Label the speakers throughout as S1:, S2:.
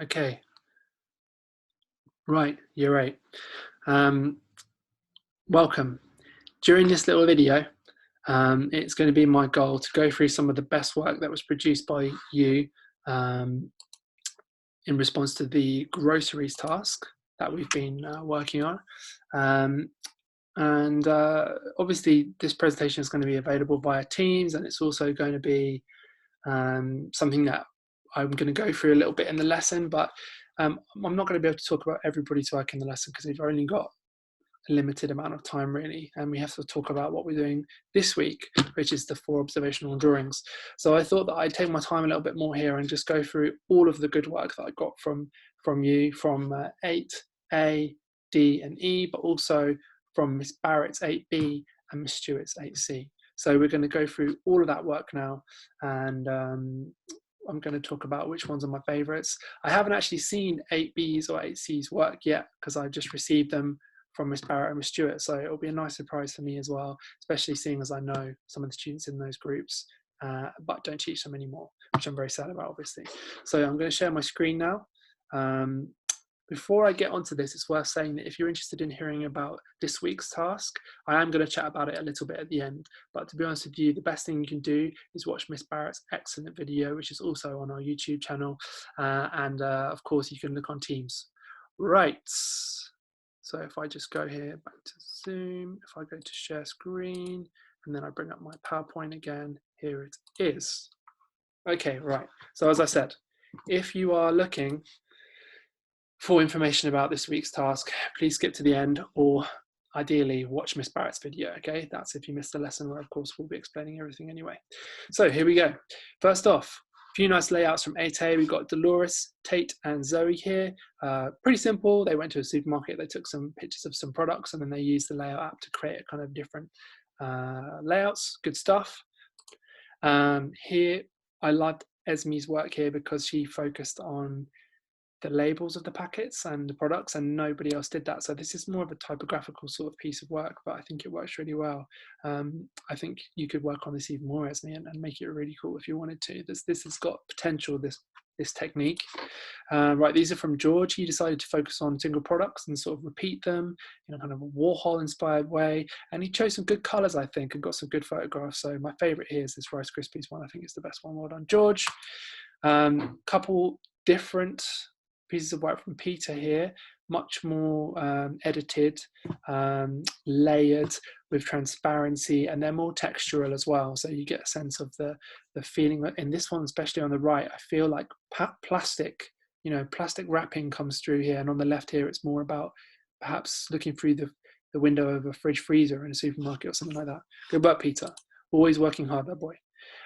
S1: Okay, right, you're right. Um, welcome. During this little video, it's going to be my goal to go through some of the best work that was produced by you um, in response to the groceries task that we've been working on. Um, and obviously, this presentation is going to be available via Teams, and it's also going to be something that I'm going to go through a little bit in the lesson, but I'm not going to be able to talk about everybody's work in the lesson because we've only got a limited amount of time really, and we have to talk about what we're doing this week, which is the 4 observational drawings. So I thought that I'd take my time a little bit more here and just go through all of the good work that I got from you, from 8A, D and E, but also from Miss Barrett's 8B and Miss Stewart's 8C. So we're going to go through all of that work now, and I'm going to talk about which ones are my favorites. I haven't actually seen 8B's or 8C's work yet because I just received them from Miss Barrett and Miss Stewart, so it'll be a nice surprise for me as well, especially seeing as I know some of the students in those groups, but don't teach them anymore, which I'm very sad about, obviously. So I'm going to share my screen now. Before I get onto this, it's worth saying that if you're interested in hearing about this week's task, I am going to chat about it a little bit at the end. But to be honest with you, the best thing you can do is watch Miss Barrett's excellent video, which is also on our YouTube channel. And of course, you can look on Teams. Right. So if I just go here back to Zoom, if I go to share screen, and then I bring up my PowerPoint again, here it is. Okay, right. So as I said, if you are looking for information about this week's task, please skip to the end, or ideally watch Miss Barrett's video, okay? That's if you missed the lesson, where of course we'll be explaining everything anyway. So here we go. First off, a few nice layouts from 8A. We've got Dolores, Tate and Zoe here. Pretty simple. They went to a supermarket, they took some pictures of some products, and then they used the layout app to create a kind of different layouts. Good stuff. Here, I loved Esme's work here because she focused on the labels of the packets and the products, and nobody else did that. So this is more of a typographical sort of piece of work, but I think it works really well. I think you could work on this even more, Esme, and make it really cool if you wanted to. This has got potential, this technique. Right, these are from George. He decided to focus on single products and sort of repeat them in a kind of a Warhol inspired way, and he chose some good colors, I think, and got some good photographs. So my favorite here is this Rice Krispies one. I think it's the best one. Well done, George. Couple different pieces of work from Peter here, much more edited, layered with transparency, and they're more textural as well. So you get a sense of the feeling. In this one, especially on the right, I feel like plastic, plastic wrapping comes through here. And on the left here, it's more about perhaps looking through the window of a fridge freezer in a supermarket or something like that. Good work, Peter. Always working hard, that boy.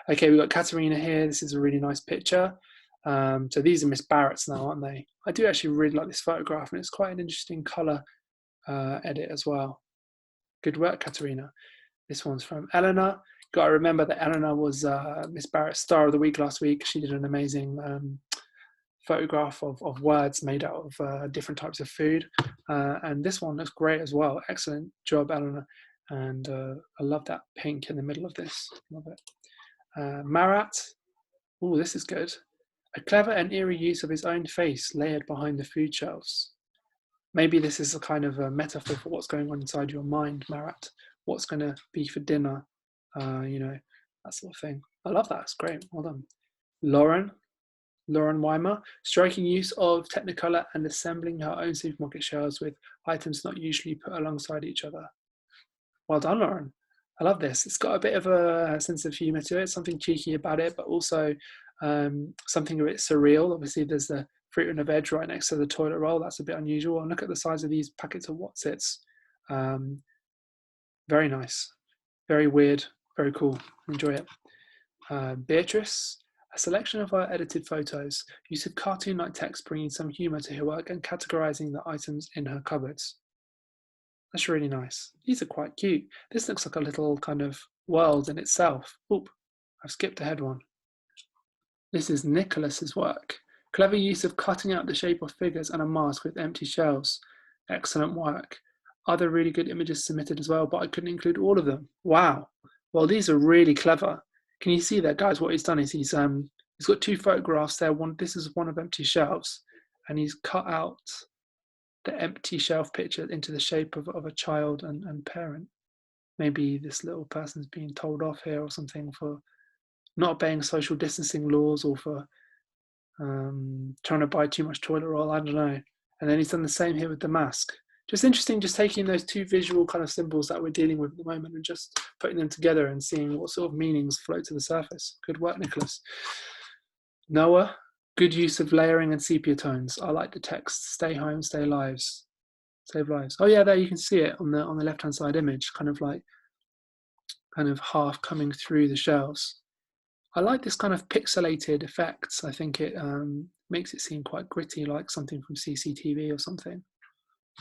S1: Okay, we've got Katerina here. This is a really nice picture. So these are Miss Barrett's now, aren't they? I do actually really like this photograph, and it's quite an interesting colour edit as well. Good work, Katerina. This one's from Eleanor. Got to remember that Eleanor was Miss Barrett's Star of the Week last week. She did an amazing photograph of words made out of different types of food. And this one looks great as well. Excellent job, Eleanor. And I love that pink in the middle of this. Love it. Marat. Oh, this is good. A clever and eerie use of his own face layered behind the food shelves. Maybe this is a kind of a metaphor for what's going on inside your mind, Marat. What's going to be for dinner, that sort of thing. I love that. It's great. Well done. Lauren Weimer, striking use of Technicolor and assembling her own supermarket shelves with items not usually put alongside each other. Well done, Lauren. I love this. It's got a bit of a sense of humor to it, something cheeky about it, but also something a bit surreal. Obviously, there's the fruit and a veg right next to the toilet roll. That's a bit unusual. And look at the size of these packets of What's-Its. Very nice, very weird, very cool. Enjoy it. Beatrice, a selection of her edited photos, use of cartoon-like text bringing some humor to her work and categorizing the items in her cupboards. That's really nice. These are quite cute. This looks like a little kind of world in itself. Oop, I've skipped ahead one. This is Nicholas's work. Clever use of cutting out the shape of figures and a mask with empty shells. Excellent work. Other really good images submitted as well, but I couldn't include all of them. Wow. Well, these are really clever. Can you see that, guys? What he's done is he's got 2 photographs there. This is one of empty shelves, and he's cut out the empty shelf picture into the shape of a child and parent. Maybe this little person's being told off here or something for not obeying social distancing laws, or for trying to buy too much toilet roll, I don't know. And then he's done the same here with the mask. Just interesting, just taking those two visual kind of symbols that we're dealing with at the moment and just putting them together and seeing what sort of meanings float to the surface. Good work, Nicholas. Noah, good use of layering and sepia tones. I like the text, stay home, stay lives, save lives. Oh yeah, there you can see it on the left-hand side image, kind of half coming through the shelves. I like this kind of pixelated effects. I think it makes it seem quite gritty, like something from CCTV or something.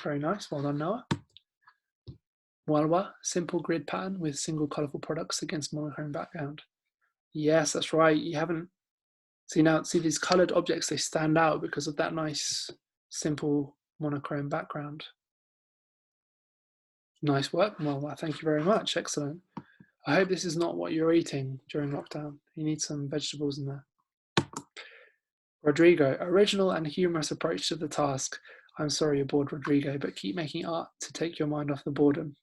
S1: Very nice. Well done, Noah. Walwa, simple grid pattern with single colourful products against monochrome background. Yes, that's right. You haven't see these coloured objects, they stand out because of that nice, simple monochrome background. Nice work, Walwa. Thank you very much. Excellent. I hope this is not what you're eating during lockdown. You need some vegetables in there. Rodrigo, original and humorous approach to the task. I'm sorry you're bored, Rodrigo, but keep making art to take your mind off the boredom.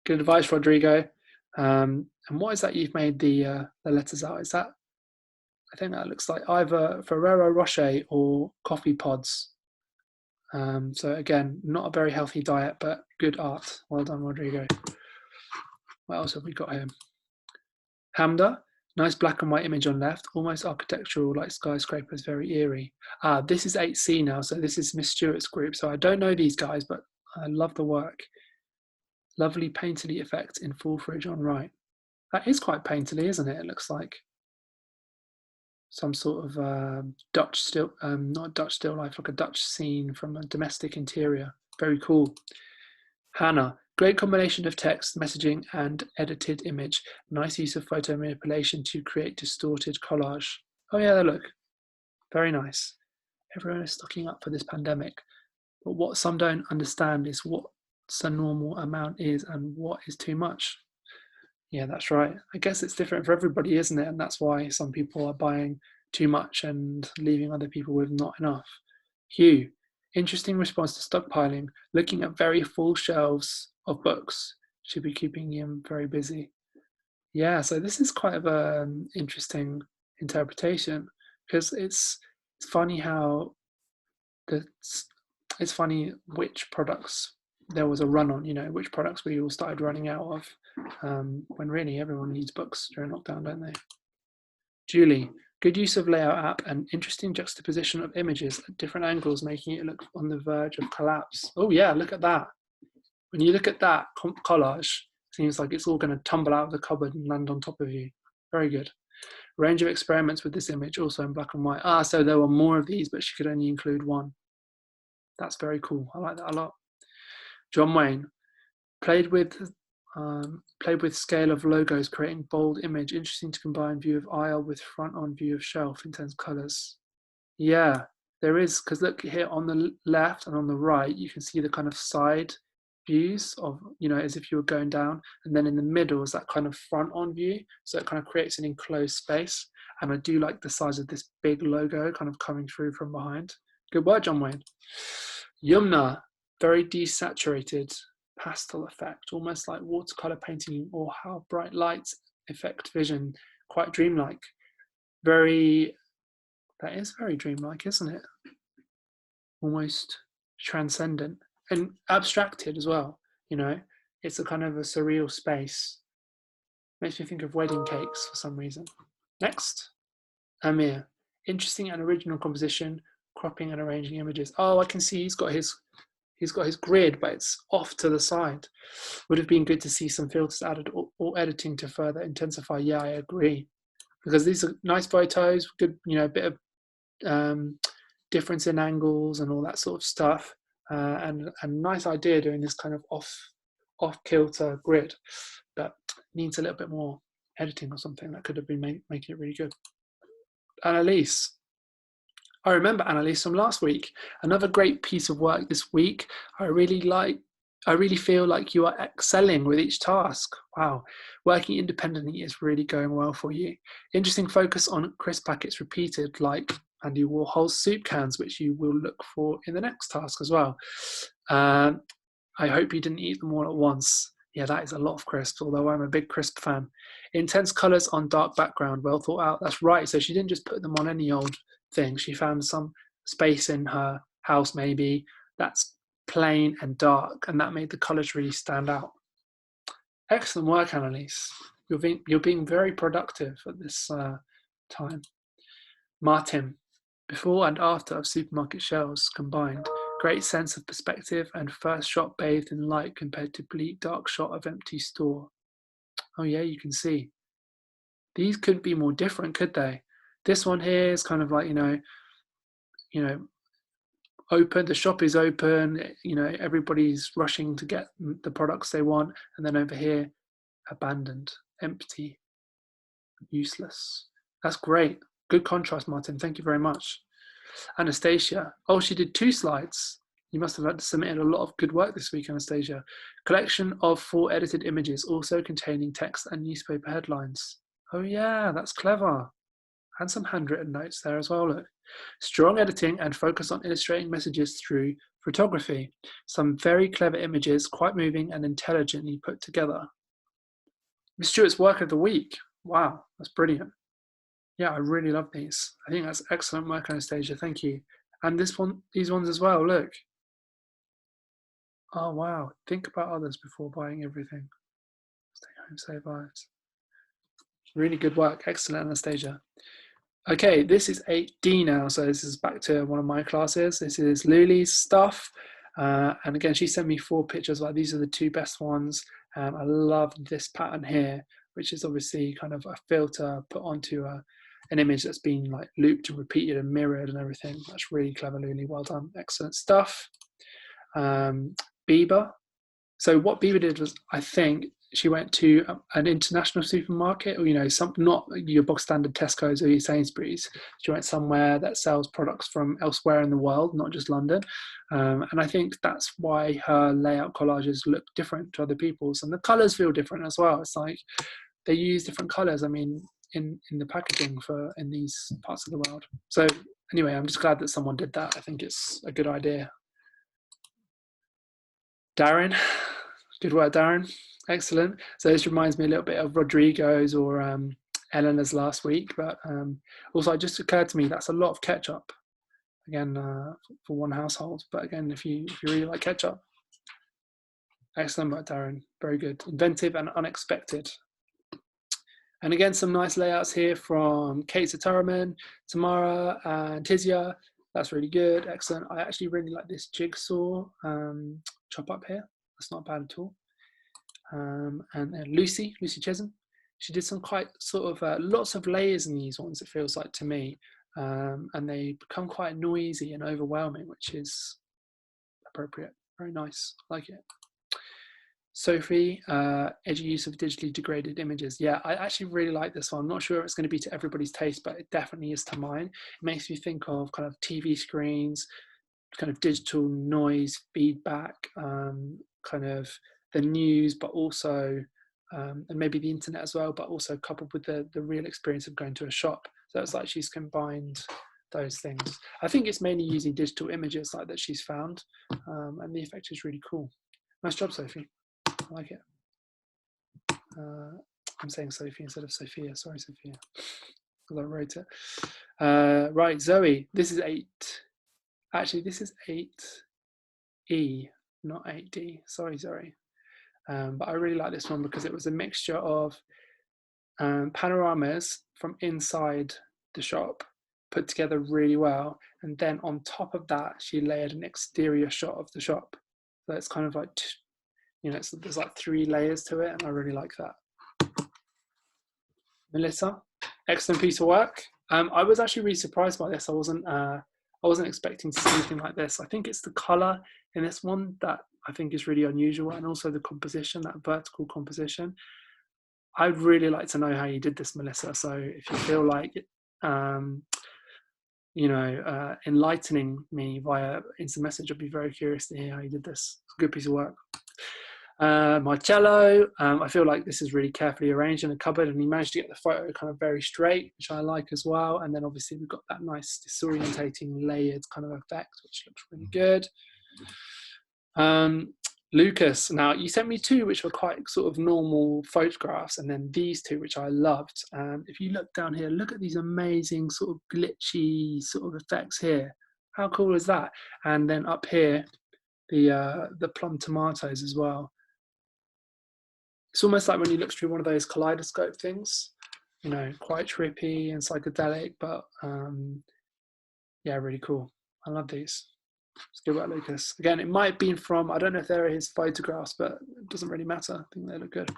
S1: Good advice, Rodrigo. And what is that you've made the letters out? Is that, I think that looks like either Ferrero Rocher or coffee pods. So again, not a very healthy diet, but good art. Well done, Rodrigo. What else have we got here? Hamda, nice black and white image on left, almost architectural like skyscrapers, very eerie. This is 8C now, so this is Miss Stewart's group. So I don't know these guys, but I love the work. Lovely painterly effect in full fridge on right. That is quite painterly, isn't it? It looks like some sort of Dutch still, not Dutch still life, like a Dutch scene from a domestic interior. Very cool. Hannah, great combination of text, messaging, and edited image. Nice use of photo manipulation to create distorted collage. Oh yeah, look, very nice. Everyone is stocking up for this pandemic. But what some don't understand is what a normal amount is and what is too much. Yeah, that's right. I guess it's different for everybody, isn't it? And that's why some people are buying too much and leaving other people with not enough. Hugh, interesting response to stockpiling. Looking at very full shelves of books should be keeping him very busy. Yeah, so this is quite of an interesting interpretation, because it's funny how it's funny which products there was a run on, which products we all started running out of, when really everyone needs books during lockdown, don't they? Julie, good use of layout app and interesting juxtaposition of images at different angles, making it look on the verge of collapse. Oh yeah, look at that. When you look at that collage, it seems like it's all going to tumble out of the cupboard and land on top of you. Very good. Range of experiments with this image, also in black and white. So there were more of these, but she could only include one. That's very cool. I like that a lot. John Wayne, played with scale of logos, creating bold image. Interesting to combine view of aisle with front on view of shelf, intense colors. Yeah, there is, because look here on the left and on the right, you can see the kind of side views of, as if you were going down, and then in the middle is that kind of front on view. So it kind of creates an enclosed space. And I do like the size of this big logo kind of coming through from behind. Good work, John Wayne. Yumna, very desaturated pastel effect, almost like watercolor painting, or how bright lights affect vision, quite dreamlike. That is very dreamlike, isn't it? Almost transcendent and abstracted as well, It's a kind of a surreal space. Makes me think of wedding cakes for some reason. Next, Amir, interesting and original composition, cropping and arranging images. Oh, I can see he's got his grid, but it's off to the side. Would have been good to see some filters added or editing to further intensify. Yeah, I agree. Because these are nice photos, good, bit of difference in angles and all that sort of stuff. And a nice idea doing this kind of off-kilter grid, but needs a little bit more editing or something. That could have been making it really good. Annalise, I remember Annalise from last week. Another great piece of work this week. I really feel like you are excelling with each task. Wow. Working independently is really going well for you. Interesting focus on crisp packets repeated, like and you wore whole soup cans, which you will look for in the next task as well. I hope you didn't eat them all at once. Yeah, that is a lot of crisps, although I'm a big crisp fan. Intense colours on dark background, well thought out. That's right, so she didn't just put them on any old thing. She found some space in her house maybe that's plain and dark, and that made the colours really stand out. Excellent work, Annalise. You're being very productive at this time. Martin, before and after of supermarket shelves combined, great sense of perspective and first shot bathed in light compared to bleak dark shot of empty store. Oh yeah, you can see. These couldn't be more different, could they? This one here is kind of like, you know, open, the shop is open, everybody's rushing to get the products they want, and then over here, abandoned, empty, useless. That's great. Good contrast, Martin. Thank you very much. Anastasia. Oh, she did 2 slides. You must have submitted a lot of good work this week, Anastasia. Collection of 4 edited images, also containing text and newspaper headlines. Oh yeah, that's clever. And some handwritten notes there as well, look. Strong editing and focus on illustrating messages through photography. Some very clever images, quite moving and intelligently put together. Miss Stewart's work of the week. Wow, that's brilliant. Yeah, I really love these. I think that's excellent work, Anastasia. Thank you. And these ones as well, look. Oh, wow. Think about others before buying everything. Stay home, save lives. Really good work. Excellent, Anastasia. Okay, this is 8D now. So this is back to one of my classes. This is Luli's stuff. And again, she sent me 4 pictures. Like, these are the 2 best ones. I love this pattern here, which is obviously kind of a filter put onto an image that's been like looped and repeated and mirrored and everything. That's really clever, Luli. Well done. Excellent stuff. Bieber. So what Bieber did was, I think she went to an international supermarket, or not your box standard Tesco's or your Sainsbury's. She went somewhere that sells products from elsewhere in the world, not just London. And I think that's why her layout collages look different to other people's, and the colours feel different as well. It's like they use different colours. I mean, in the packaging in these parts of the world. So anyway, I'm just glad that someone did that. I think it's a good idea. Darren, good work, Darren. Excellent. So this reminds me a little bit of Rodrigo's or Eleanor's last week, but also it just occurred to me that's a lot of ketchup, again, for one household. But again, if you really like ketchup, excellent work, Darren. Very good. Inventive and unexpected. And again, some nice layouts here from Kate Sataraman, Tamara, and Tizia. That's really good. Excellent. I actually really like this jigsaw chop up here. That's not bad at all. And then Lucy Chisholm. She did some quite sort of lots of layers in these ones, it feels like to me. And they become quite noisy and overwhelming, which is appropriate. Very nice. I like it. Sophie, edgy use of digitally degraded images. Yeah, I actually really like this one. I'm not sure if it's going to be to everybody's taste, but it definitely is to mine. It makes me think of kind of TV screens, kind of digital noise feedback, kind of the news, but also, and maybe the internet as well, but also coupled with the real experience of going to a shop. So it's like she's combined those things. I think it's mainly using digital images like that she's found, and the effect is really cool. Nice job, Sophie. I like it. I'm saying Sophie instead of Sophia. Sorry, Sophia, because I wrote it. Right, Zoe, this is 8. Actually, this is 8E, not 8D. Sorry, Zoe. But I really like this one because it was a mixture of panoramas from inside the shop put together really well. And then on top of that, she layered an exterior shot of the shop. So it's kind of like, there's like 3 layers to it, and I really like that. Melissa, excellent piece of work. I was actually really surprised by this. I wasn't expecting to see anything like this. I think it's the color in this one that I think is really unusual, and also the composition, that vertical composition. I'd really like to know how you did this, Melissa. So if you feel like, enlightening me via instant message, I'd be very curious to hear how you did this. It's a good piece of work. My cello, I feel like this is really carefully arranged in a cupboard, and he managed to get the photo kind of very straight, which I like as well. And then obviously we've got that nice disorientating layered kind of effect, which looks really good. Lucas, now you sent me two which were quite sort of normal photographs, and then these two which I loved. If you look down here, look at these amazing sort of glitchy sort of effects here. How cool is that? And then up here, the plum tomatoes as well. It's almost like when you look through one of those kaleidoscope things, you know, quite trippy and psychedelic, but yeah, really cool. I love these. It's good work, Lucas. Again, it might be from, I don't know if they're his photographs, but it doesn't really matter. I think they look good.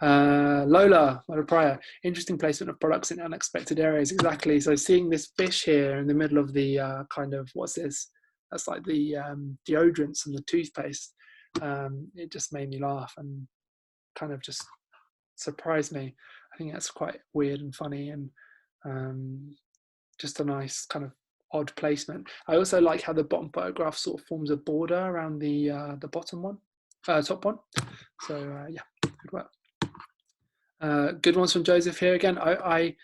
S1: Lola Prior, interesting placement of products in unexpected areas. Exactly. So seeing this fish here in the middle of the kind of, what's this? That's like the deodorants and the toothpaste. It just made me laugh and kind of just surprised me. I think that's quite weird and funny, and just a nice kind of odd placement. I also like how the bottom photograph sort of forms a border around the bottom one, top one. So yeah, good work. Good ones from Joseph here again. I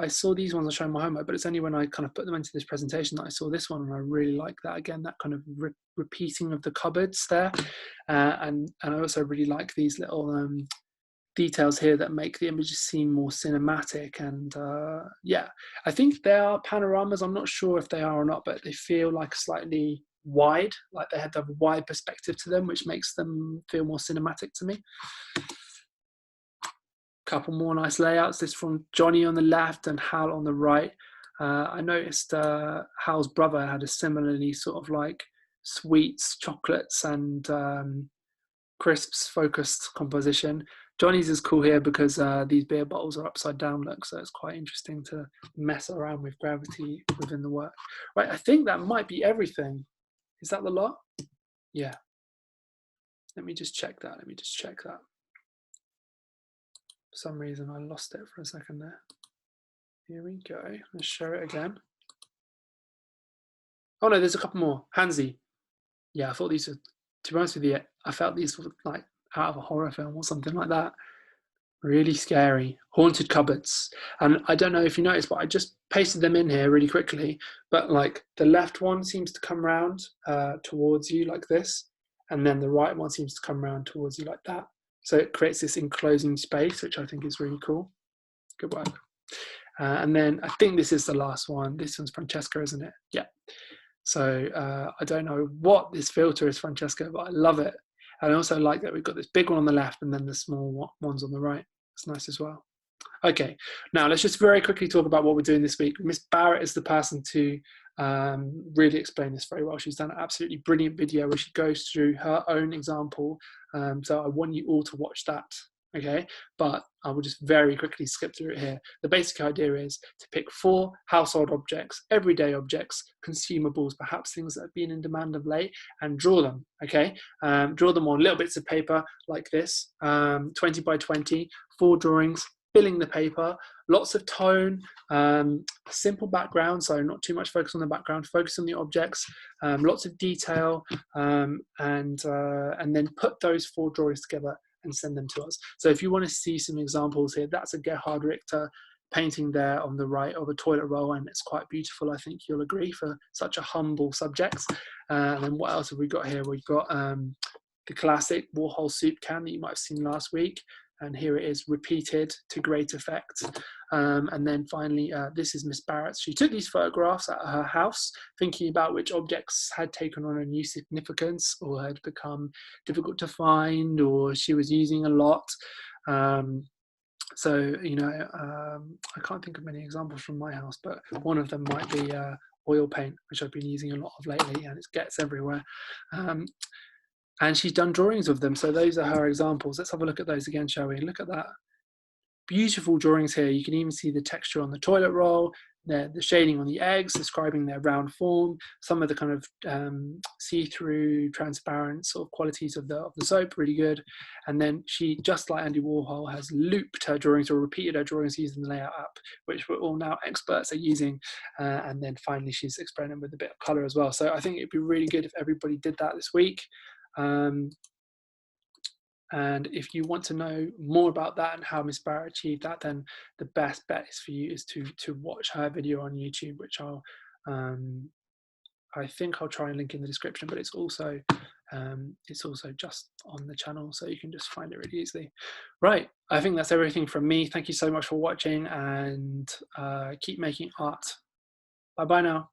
S1: saw these ones. I showed my homework, but it's only when I kind of put them into this presentation that I saw this one, and I really like that. Again, that kind of repeating of the cupboards there, and I also really like these little details here that make the images seem more cinematic. And yeah, I think they are panoramas. I'm not sure if they are or not, but they feel like slightly wide, like they have a wide perspective to them, which makes them feel more cinematic to me. Couple more nice layouts. This from Johnny on the left and Hal on the right. I noticed Hal's brother had a similarly sort of like sweets, chocolates, and crisps focused composition. Johnny's is cool here because these beer bottles are upside down look, so it's quite interesting to mess around with gravity within the work. Right, I think that might be everything. Is that the lot? Yeah. Let me just check that. For some reason, I lost it for a second there. Here we go. Let's show it again. Oh no, there's a couple more. Hansi. Yeah, I thought these were, to be honest with you, I felt these were like out of a horror film or something like that. Really scary. Haunted cupboards. And I don't know if you noticed, but I just pasted them in here really quickly. But like the left one seems to come round towards you like this. And then the right one seems to come round towards you like that. So it creates this enclosing space, which I think is really cool. Good work. And then I think this is the last one. This one's Francesca, isn't it? Yeah. So I don't know what this filter is, Francesca, but I love it. And I also like that we've got this big one on the left and then the small ones on the right. It's nice as well. Okay, now let's just very quickly talk about what we're doing this week. Miss Barrett is the person to really explain this very well. She's done an absolutely brilliant video where she goes through her own example. So I want you all to watch that. Okay, but I will just very quickly skip through it here. The basic idea is to pick 4 household objects, everyday objects, consumables, perhaps things that have been in demand of late, and draw them. Okay, draw them on little bits of paper like this, 20 by 20, 4 drawings, filling the paper, lots of tone, simple background, so not too much focus on the background, focus on the objects, lots of detail, and then put those 4 drawings together and send them to us. So if you want to see some examples here, that's a Gerhard Richter painting there on the right of a toilet roll, and it's quite beautiful, I think you'll agree, for such a humble subject. And then what else have we got here? We've got the classic Warhol soup can that you might have seen last week, and here it is repeated to great effect. And then finally, this is Miss Barrett. She took these photographs at her house, thinking about which objects had taken on a new significance or had become difficult to find or she was using a lot. So, you know, I can't think of many examples from my house, but one of them might be oil paint, which I've been using a lot of lately, and it gets everywhere. And she's done drawings of them. So those are her examples. Let's have a look at those again, shall we? Look at that. Beautiful drawings here. You can even see the texture on the toilet roll, the shading on the eggs, describing their round form, some of the kind of see-through, transparent sort of qualities of the soap, really good. And then she, just like Andy Warhol, has looped her drawings or repeated her drawings using the layout app, which we're all now experts at using. And then finally, she's experimenting with a bit of color as well. So I think it'd be really good if everybody did that this week. And if you want to know more about that and how Miss Barrett achieved that, then the best bet is for you is to watch her video on YouTube, which I think I'll try and link in the description, but it's also just on the channel, so you can just find it really easily. Right, I think that's everything from me. Thank you so much for watching, and keep making art. Bye bye now.